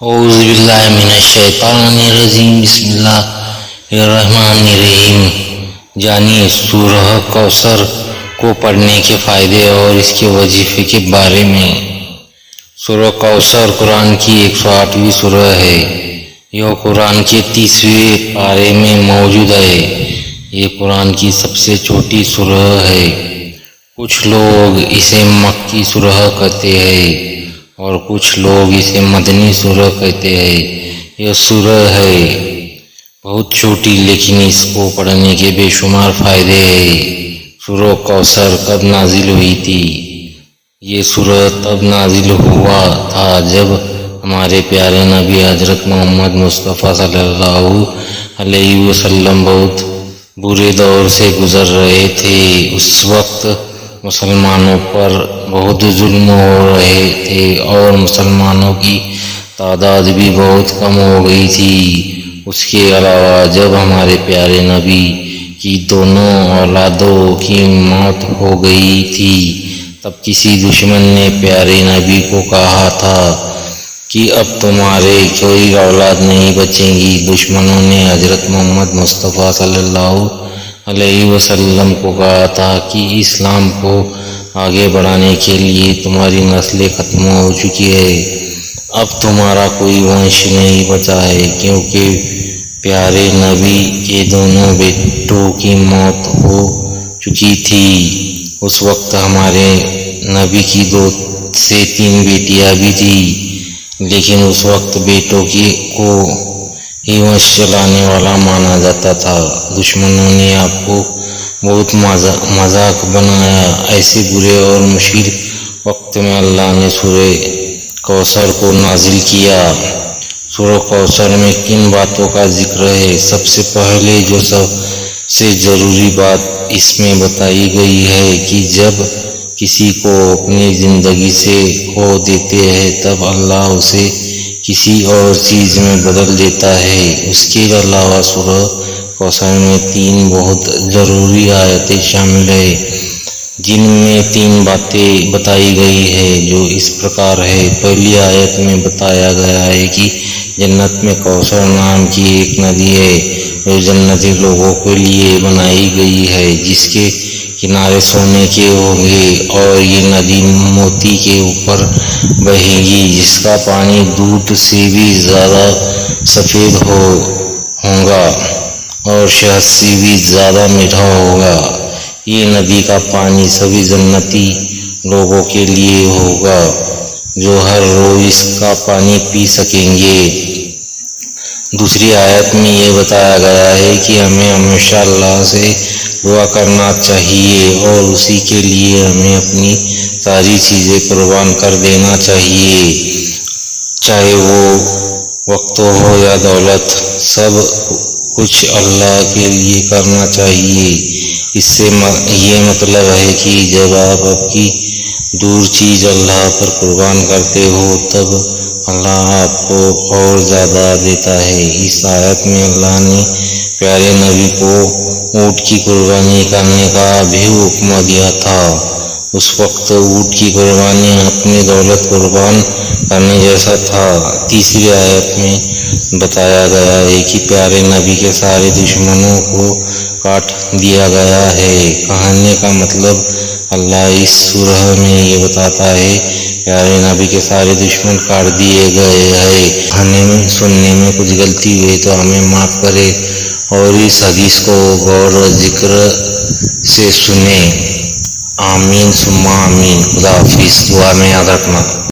اعوذ باللہ من الشیطان الرجیم، بسم اللہ الرحمن الرحیم۔ جانیے سورہ کوثر کو پڑھنے کے فائدے اور اس کے وظیفے کے بارے میں۔ سورہ کوثر قرآن کی 108ویں سورہ ہے۔ یہ قرآن کے 30ویں پارے میں موجود ہے۔ یہ قرآن کی سب سے چھوٹی سورہ ہے۔ کچھ لوگ اسے مکی سورہ کہتے ہیں اور کچھ لوگ اسے مدنی سورہ کہتے ہیں۔ یہ سورہ ہے بہت چھوٹی، لیکن اس کو پڑھنے کے بے شمار فائدے ہیں۔ سورہ کوثر کب نازل ہوئی تھی؟ یہ سورہ تب نازل ہوا تھا جب ہمارے پیارے نبی حضرت محمد مصطفیٰ صلی اللہ علیہ وسلم بہت برے دور سے گزر رہے تھے۔ اس وقت مسلمانوں پر بہت ظلم ہو رہے تھے اور مسلمانوں کی تعداد بھی بہت کم ہو گئی تھی۔ اس کے علاوہ جب ہمارے پیارے نبی کی دونوں اولادوں کی موت ہو گئی تھی، تب کسی دشمن نے پیارے نبی کو کہا تھا کہ اب تمہارے کوئی اولاد نہیں بچیں گی۔ دشمنوں نے حضرت محمد مصطفیٰ صلی اللہ علیہ وسلم کو کہا تھا کہ اسلام کو آگے بڑھانے کے لیے تمہاری نسلیں ختم ہو چکی ہے، اب تمہارا کوئی ونش نہیں بچا ہے، کیونکہ پیارے نبی کے دونوں بیٹوں کی موت ہو چکی تھی۔ اس وقت ہمارے نبی کی 2 سے 3 بیٹیاں بھی تھیں، لیکن اس وقت بیٹوں کو ہی ونش چلانے والا مانا جاتا تھا۔ دشمنوں نے آپ کو بہت مذاق بنایا۔ ایسے برے اور مشکل وقت میں اللہ نے سورہ کوثر کو نازل کیا۔ سورہ کوثر میں کن باتوں کا ذکر ہے؟ سب سے پہلے جو سب سے ضروری بات اس میں بتائی گئی ہے کہ جب کسی کو اپنی زندگی سے کھو دیتے ہیں تب اللہ اسے کسی اور چیز میں بدل دیتا ہے۔ اس کے علاوہ سورہ کوثر میں 3 بہت ضروری آیتیں شامل ہیں، جن میں 3 باتیں بتائی گئی ہیں جو اس پرکار ہے۔ پہلی آیت میں بتایا گیا ہے کہ جنت میں کوثر نام کی ایک ندی ہے جو جنتی لوگوں کے لیے بنائی گئی ہے، جس کے کنارے سونے کے ہوں گے اور یہ ندی موتی کے اوپر بہے گی، جس کا پانی دودھ سے بھی زیادہ سفید ہوگا اور شہد سے بھی زیادہ میٹھا ہوگا۔ یہ ندی کا پانی سبھی جنتی لوگوں کے لیے ہوگا جو ہر روز اس کا پانی پی سکیں گے۔ دوسری آیت میں یہ بتایا گیا ہے کہ ہمیں ہمیشہ اللہ سے دعا کرنا چاہیے اور اسی کے لیے ہمیں اپنی ساری چیزیں قربان کر دینا چاہیے، چاہے وہ وقت ہو یا دولت، سب کچھ اللہ کے لیے کرنا چاہیے۔ اس سے یہ مطلب ہے کہ جب آپ کی دور چیز اللہ پر قربان کرتے ہو تب اللہ آپ کو اور زیادہ دیتا ہے۔ اس آیت میں اللہ نے پیارے نبی کو اونٹ کی قربانی کرنے کا بھی حکم دیا تھا۔ اس وقت اونٹ کی قربانی اپنی دولت قربان کرنے جیسا تھا۔ تیسری آیت میں بتایا گیا ہے کہ پیارے نبی کے سارے دشمنوں کو کاٹ دیا گیا ہے۔ کہنے کا مطلب اللہ اس سورہ میں یہ بتاتا ہے پیارے نبی کے سارے دشمن کاٹ دیے گئے ہیں۔ کہنے میں سننے میں کچھ غلطی ہوئی تو ہمیں معاف کرے اور اس حدیث کو غور و ذکر سے سنیں۔ آمین ثم آمین۔ خدا حافظ۔ دعا میں یاد رکھنا۔